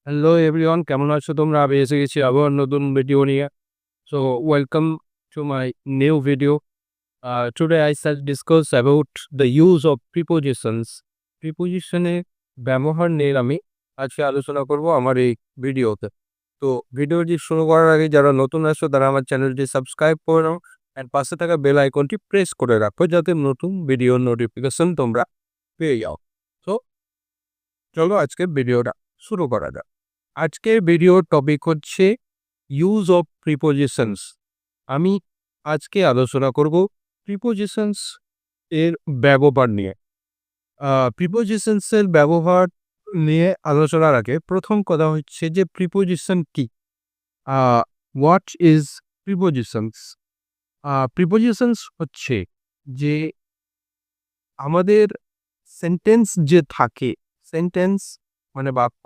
Hello everyone, কেমন আছো তোমরা? আমি এসে গেছি আবার নতুন ভিডিও নিয়ে। So welcome to my new video. Today I shall discuss about the use of prepositions. প্রিপোজিশনের ব্যবহার নিয়ে আমি আজকে আলোচনা করব আমার এই ভিডিওতে। তো ভিডিওটি শুরু করার আগে যারা নতুন আছো তারা আমার চ্যানেলটি সাবস্ক্রাইব করে নাও অ্যান্ড পাশে থাকা বেল আইকনটি প্রেস করে রাখো যাতে নতুন ভিডিও নোটিফিকেশন তোমরা পেয়ে যাও। সো চলো আজকে ভিডিওটা শুরু করা যাক। আজকের ভিডিওর টপিক হচ্ছে ইউজ অফ প্রিপোজিশনস। আমি আজকে আলোচনা করব প্রিপোজিশনস এর ব্যবহার নিয়ে। প্রিপোজিশনস এর ব্যবহার নিয়ে আলোচনার আগে প্রথম কথা হচ্ছে যে প্রিপোজিশন কি? What is prepositions? প্রিপোজিশনস হচ্ছে যে আমাদের সেন্টেন্স যে থাকে, সেন্টেন্স মানে বাক্য,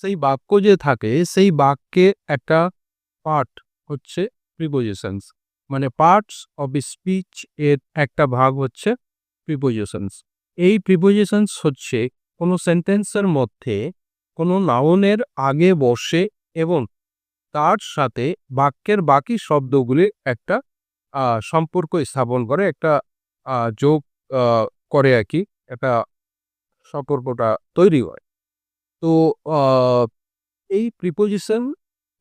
সেই বাক্য যে থাকে সেই বাক্যের একটা পার্ট হচ্ছে প্রিপোজিশনস। মানে পার্টস অফ স্পিচ এর একটা ভাগ হচ্ছে প্রিপোজিশনস। এই প্রিপোজিশনস হচ্ছে কোনো সেন্টেন্সের মধ্যে কোনো নাউনের আগে বসে এবং তার সাথে বাক্যের বাকি শব্দগুলির একটা সম্পর্ক স্থাপন করে, একটা যোগ করে আর কি, একটা সম্পর্কটা তৈরি হয়। তো আহ, এই প্রিপোজিশন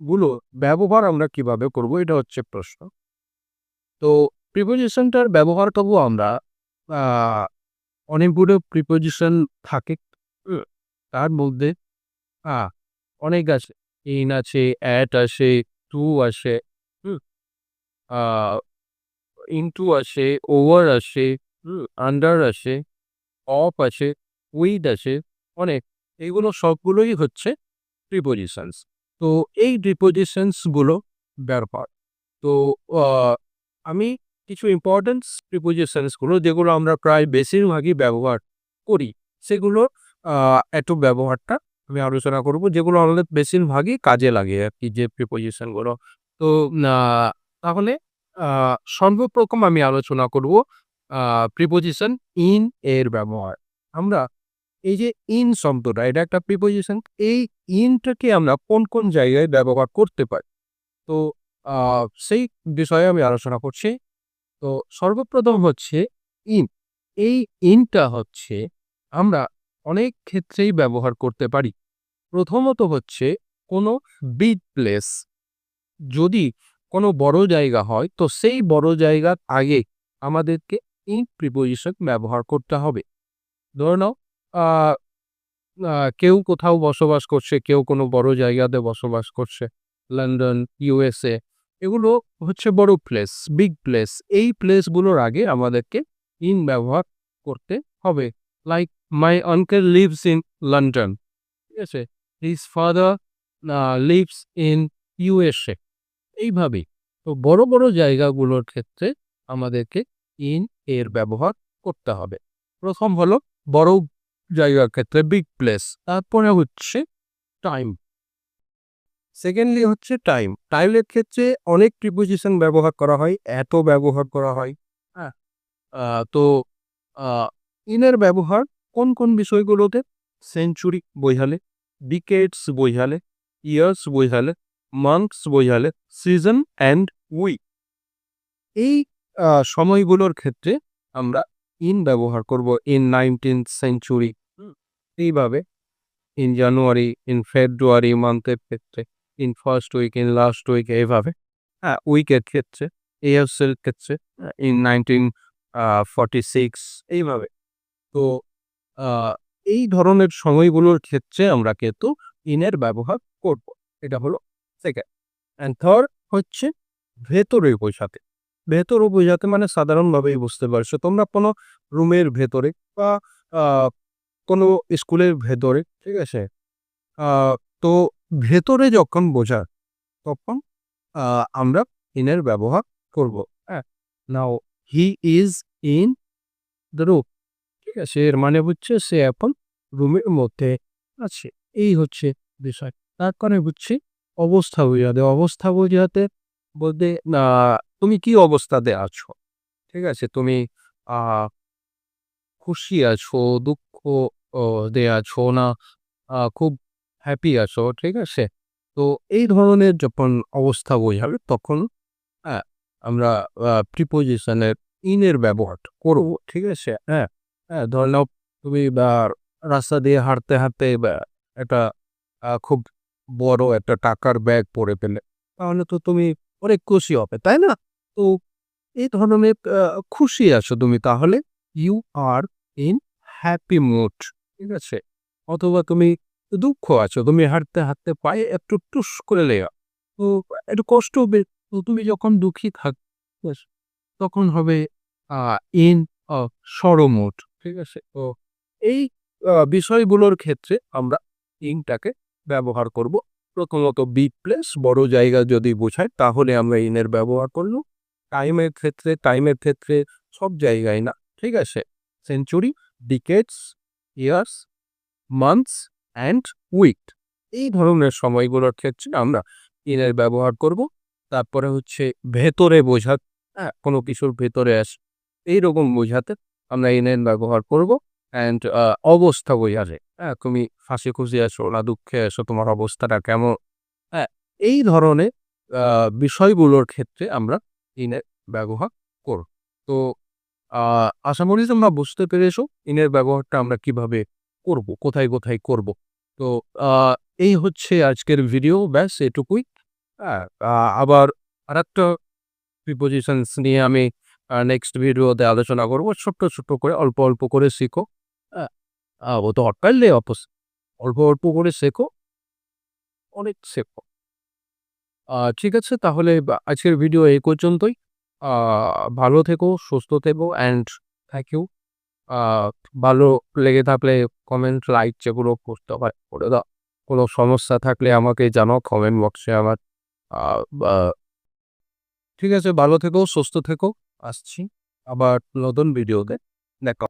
গুলো ব্যবহার আমরা কিভাবে করব, এটা হচ্ছে প্রশ্ন। তো প্রিপোজিশনটার ব্যবহার করব আমরা, আহ, অনেকগুলো প্রিপোজিশন থাকে। হুম, তার মধ্যে আহ, অনেক আছে। ইন আছে, অ্যাট আসে, টু আসে, ইনটু আসে, ওভার আসে, আন্ডার আসে, অফ আসে, উইথ আসে, অনেক। এইগুলো সবগুলোই হচ্ছে প্রিপোজিশনস। তো এই প্রিপোজিশনস গুলো ব্যবহার, তো আমি কিছু ইম্পর্টেন্স প্রিপোজিশনস গুলো যেগুলো আমরা প্রায় বেশিরভাগই ব্যবহার করি সেগুলো একটু ব্যবহারটা আমি আলোচনা করব, যেগুলো আমাদের বেশিরভাগই কাজে লাগে আর কি, যে প্রিপোজিশন গুলো। তো তাহলে সর্বপ্রথম আমি আলোচনা করব প্রিপোজিশন ইন এর ব্যবহার। আমরা এই যে ইন শব্দটা, এটা একটা প্রিপোজিশন। এই ইনটাকে আমরা কোন কোন জায়গায় ব্যবহার করতে পারি, তো সেই বিষয়ে আমি আলোচনা করছি। তো সর্বপ্রথম হচ্ছে ইন। এই ইনটা হচ্ছে আমরা অনেক ক্ষেত্রেই ব্যবহার করতে পারি। প্রথমত হচ্ছে কোনো বিগ প্লেস, যদি কোনো বড় জায়গা হয় তো সেই বড় জায়গার আগে আমাদেরকে ইন প্রিপোজিশন ব্যবহার করতে হবে। ধরে নাও আহ, কেউ কোথাও বসবাস করছে, কেউ কোনো বড় জায়গাতে বসবাস করছে, লন্ডন, ইউএসএ, এগুলো হচ্ছে বড় প্লেস, বিগ প্লেস। এই প্লেসগুলোর আগে আমাদেরকে ইন ব্যবহার করতে হবে। Like my uncle lives in London, ঠিক আছে, his father lives in USA, এইভাবেই। তো বড় বড় জায়গাগুলোর ক্ষেত্রে আমাদেরকে ইন এর ব্যবহার করতে হবে। প্রথম হলো বড় জায়গার ক্ষেত্রে বিগ প্লেস। তারপরে হচ্ছে টাইম। সেকেন্ডলি হচ্ছে টাইম। টাইমের ক্ষেত্রে অনেক প্রিপোজিশন ব্যবহার করা হয়, এত ব্যবহার করা হয়। হ্যাঁ, তো ইনের ব্যবহার কোন কোন বিষয়গুলোতে? সেঞ্চুরি বোঝালে, ডিকেডস বোঝালে, ইয়ার্স বোঝালে, মান্থস বোঝালে, সিজন অ্যান্ড উইক, এই সময়গুলোর ক্ষেত্রে আমরা ইন ব্যবহার করব। ইন 19th সেঞ্চুরি, এইভাবে ইন জানুয়ারি, ইন ফেব্রুয়ারি মান্থের ক্ষেত্রে, in first week, in last week, এইভাবে। হ্যাঁ, উইকের ক্ষেত্রে, ইয়ার্সের ক্ষেত্রে ইন 1946, এইভাবে। তো আহ, এই ধরনের সময়গুলোর ক্ষেত্রে আমরা কিন্তু ইনের ব্যবহার করব। এটা হলো সেকেন্ড। অ্যান্ড থার্ড হচ্ছে ভেতরে বোঝাতে। ভেতরে বোঝাতে মানে সাধারণভাবেই বুঝতে পারছো তোমরা, কোনো রুমের ভেতরে বা আহ, কোনো স্কুলের ভেতরে, ঠিক আছে। আহ, তো ভেতরে যখন বোঝার, তখন আমরা ইনের ব্যবহার করব। হ্যাঁ, now he is in the room, ঠিক আছে, এর মানে হচ্ছে সে এখন রুমের মধ্যে আছে। এই হচ্ছে বিষয়। তারপরে বুঝছি অবস্থা বোঝাতে। অবস্থা বোঝাতে বলতে তুমি কি অবস্থাতে আছো, ঠিক আছে, তুমি আহ খুশি আছো, দুঃখ ও দে আছো, না খুব হ্যাপি আছো, ঠিক আছে? তো এই ধরনের যখন অবস্থা বোঝাবে তখন হ্যাঁ, আমরা প্রিপোজিশনের এর ব্যবহার করব, ঠিক আছে? হ্যাঁ, হ্যাঁ, ধরে নাও তুমি রাস্তা দিয়ে হাঁটতে, হাঁটতে একটা খুব বড় একটা টাকার ব্যাগ পড়ে ফেললে। তাহলে তো তুমি অনেক খুশি হবে, তাই না? তো এই ধরনের খুশি আছো তুমি তাহলে you are in happy mood, ঠিক আছে? অথবা তুমি দুঃখ আছো, তুমি হাঁটতে, হাঁটতে পায়ে একটু টুস করে লেগা। তো একটু কষ্ট হবে। তো তুমি যখন দুঃখী ব্যাস তখন হবে আ ইন আ sorrow mood, ঠিক আছে? তো এই বিষয়গুলোর ক্ষেত্রে আমরা ইনটাকে ব্যবহার করব। প্রথমত বিগ প্লেস বড় জায়গা যদি বোঝায় তাহলে আমরা ইনের ব্যবহার করব। টাইমের ক্ষেত্রে সব জায়গায় না, ঠিক আছে? Century, decades, years, months and week এই ধরনের সময়গুলোর ক্ষেত্রে আমরা ইনের ব্যবহার করব। তারপরে হচ্ছে ভেতরে বোঝা, হ্যাঁ? কোনো কিছুর ভেতরে এইরকম বোঝাতে আমরা ইনের ব্যবহার করব। অ্যান্ড অবস্থা বোঝাতে, হ্যাঁ? তুমি হাসি-খুশি আছো না দুঃখে আছো, তোমার অবস্থাটা কেমন? হ্যাঁ? এই ধরনের আ বিষয়গুলোর ক্ষেত্রে আমরা ইনের ব্যবহার করব। তো আ আশা করি তোমরা বুঝতে পেরেছো ইনের ব্যবহারটা আমরা কিভাবে করব, কোথায়, কোথায় করব। তো আ এই হচ্ছে আজকের ভিডিও, ব্যাস এটুকুই। হ্যাঁ? আবার আরেকটা প্রিপোজিশনস নিয়ে আমি নেক্সট ভিডিওতে আলোচনা করব। ছোট্ট, ছোট্ট করে অল্প, অল্প করে শিখো। হ্যাঁ? ও তো অট্টাইলে অপস অল্প, অল্প করে শেখো, অনেক শেখো। ঠিক আছে তাহলে আজকের ভিডিও এই পর্যন্তই। আ ভালো থেকো, সুস্থ থেকো অ্যান্ড থ্যাংক ইউ। আ ভালো লেগে থাকলে কমেন্ট, লাইক যেগুলো করতে হয় করে দাও। কোনো সমস্যা থাকলে আমাকে জানাও কমেন্ট বক্সে আমার। আ বা ঠিক আছে ভালো থেকো, সুস্থ থেকো। আসছি আবার নতুন ভিডিওতে দেখা